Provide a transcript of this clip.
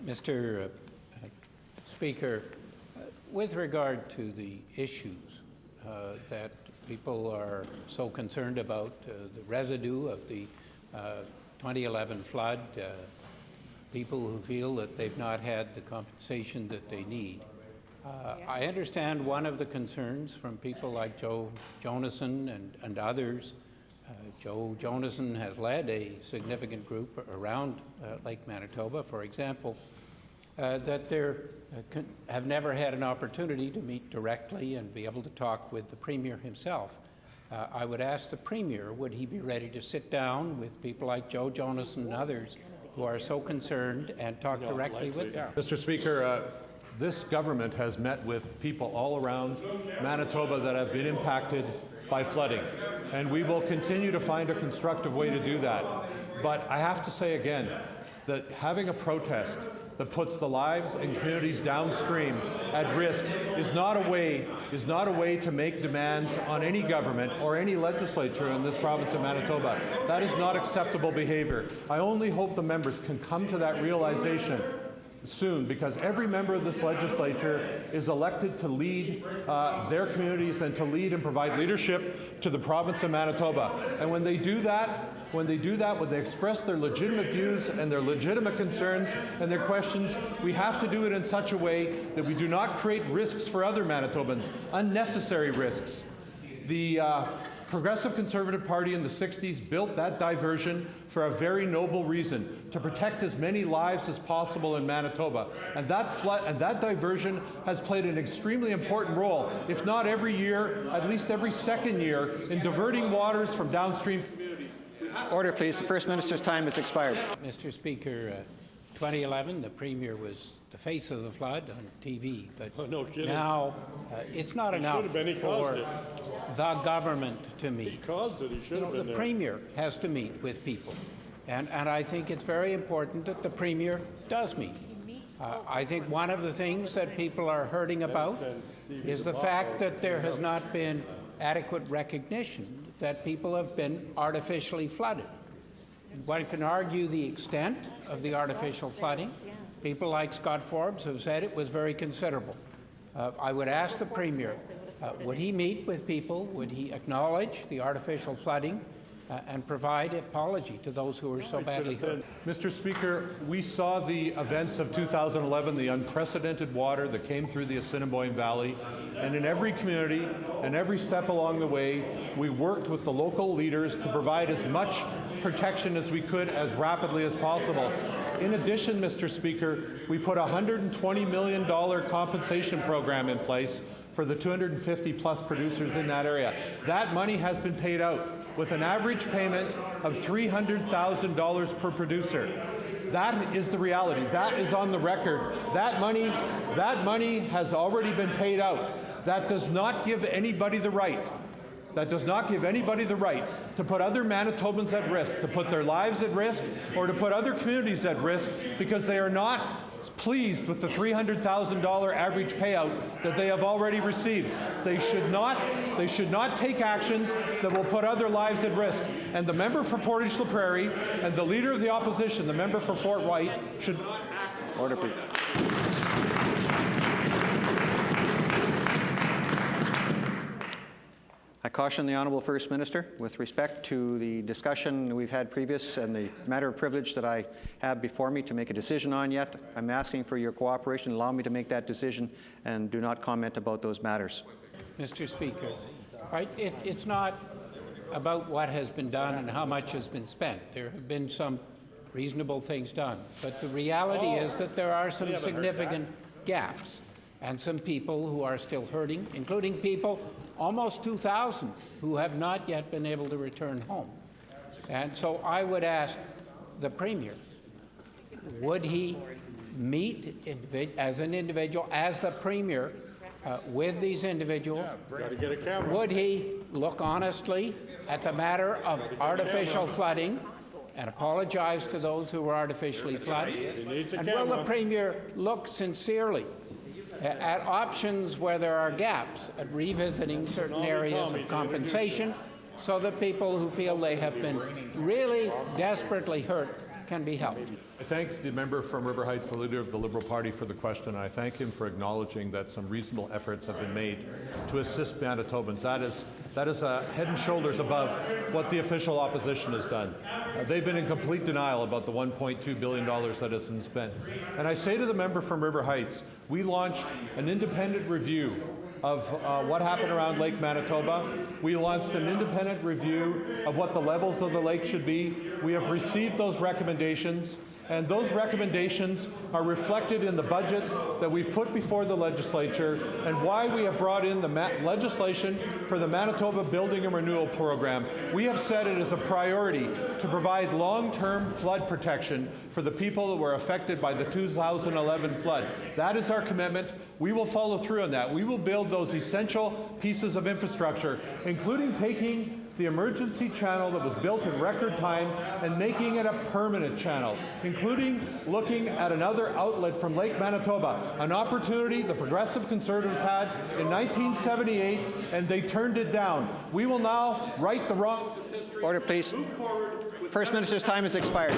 Mr. Speaker, with regard to the issues that people are so concerned about, the residue of the 2011 flood, people who feel that they've not had the compensation that they need. I understand one of the concerns from people like Joe Jonassen and others. Joe Jonassen has led a significant group around Lake Manitoba, for example, that they have never had an opportunity to meet directly and be able to talk with the Premier himself. I would ask the Premier, would he be ready to sit down with people like Joe Jonassen and others who are so concerned and talk directly with them? Mr. Speaker, this government has met with people all around Manitoba that have been impacted by flooding, and we will continue to find a constructive way to do that. But I have to say again that having a protest that puts the lives and communities downstream at risk is not a way to make demands on any government or any legislature in this province of Manitoba. That is not acceptable behavior. I only hope the members can come to that realization soon, because every member of this legislature is elected to lead their communities and to lead and provide leadership to the province of Manitoba. And when they do that, when they express their legitimate views and their legitimate concerns and their questions, we have to do it in such a way that we do not create risks for other Manitobans, unnecessary risks. The Progressive Conservative Party in the 60s built that diversion for a very noble reason, to protect as many lives as possible in Manitoba. And that diversion has played an extremely important role, if not every year, at least every second year, in diverting waters from downstream communities. Order, please. The First Minister's time has expired. Mr. Speaker, 2011, the Premier was the face of the flood on TV, but now it's not enough for the government to meet. He caused it. He should have been The there. Premier has to meet with people, and I think it's very important that the Premier does meet. I think one of the things that people are hurting about is the fact that there has not been adequate recognition that people have been artificially flooded. One can argue the extent of the artificial flooding. People like Scott Forbes have said it was very considerable. I would ask the Premier, would he meet with people? Would he acknowledge the artificial flooding and provide apology to those who are so badly hurt? Mr. Speaker, we saw the events of 2011, the unprecedented water that came through the Assiniboine Valley, and in every community and every step along the way, we worked with the local leaders to provide as much protection as we could as rapidly as possible. In addition, Mr. Speaker, we put a $120 million compensation program in place for the 250 plus producers in that area. That money has been paid out with an average payment of $300,000 per producer. That is the reality. That is on the record. That money has already been paid out. That does not give anybody the right. That does not give anybody the right to put other Manitobans at risk, to put their lives at risk, or to put other communities at risk because they are not pleased with the $300,000 average payout that they have already received. They should not take actions that will put other lives at risk. And the member for Portage La Prairie and the leader of the opposition, the member for Fort White, should not act. Order, please. I caution the Honourable First Minister with respect to the discussion we've had previous and the matter of privilege that I have before me to make a decision on yet. I'm asking for your cooperation. Allow me to make that decision and do not comment about those matters. Mr. Speaker, it's not about what has been done and how much has been spent. There have been some reasonable things done, but the reality is that there are some significant gaps and some people who are still hurting, including people, almost 2,000, who have not yet been able to return home. And so I would ask the Premier, would he meet as an individual, as the Premier, with these individuals? Would he look honestly at the matter of artificial flooding and apologize to those who were artificially flooded? And will the Premier look sincerely at options where there are gaps, at revisiting certain areas of compensation so that people who feel they have been really desperately hurt can be helped. I thank the member from River Heights, the leader of the Liberal Party, for the question. I thank him for acknowledging that some reasonable efforts have been made to assist Manitobans. That is head and shoulders above what the official opposition has done. They've been in complete denial about the $1.2 billion that has been spent. And I say to the member from River Heights, we launched an independent review of what happened around Lake Manitoba. We launched an independent review of what the levels of the lake should be. We have received those recommendations, and those recommendations are reflected in the budget that we've put before the legislature and why we have brought in the legislation for the Manitoba Building and Renewal Program. We have set it as a priority to provide long-term flood protection for the people that were affected by the 2011 flood. That is our commitment. We will follow through on that. We will build those essential pieces of infrastructure, including taking the emergency channel that was built in record time and making it a permanent channel, including looking at another outlet from Lake Manitoba, an opportunity the Progressive Conservatives had in 1978, and they turned it down. We will now right the wrongs of history. Order, please. First Minister's time has expired.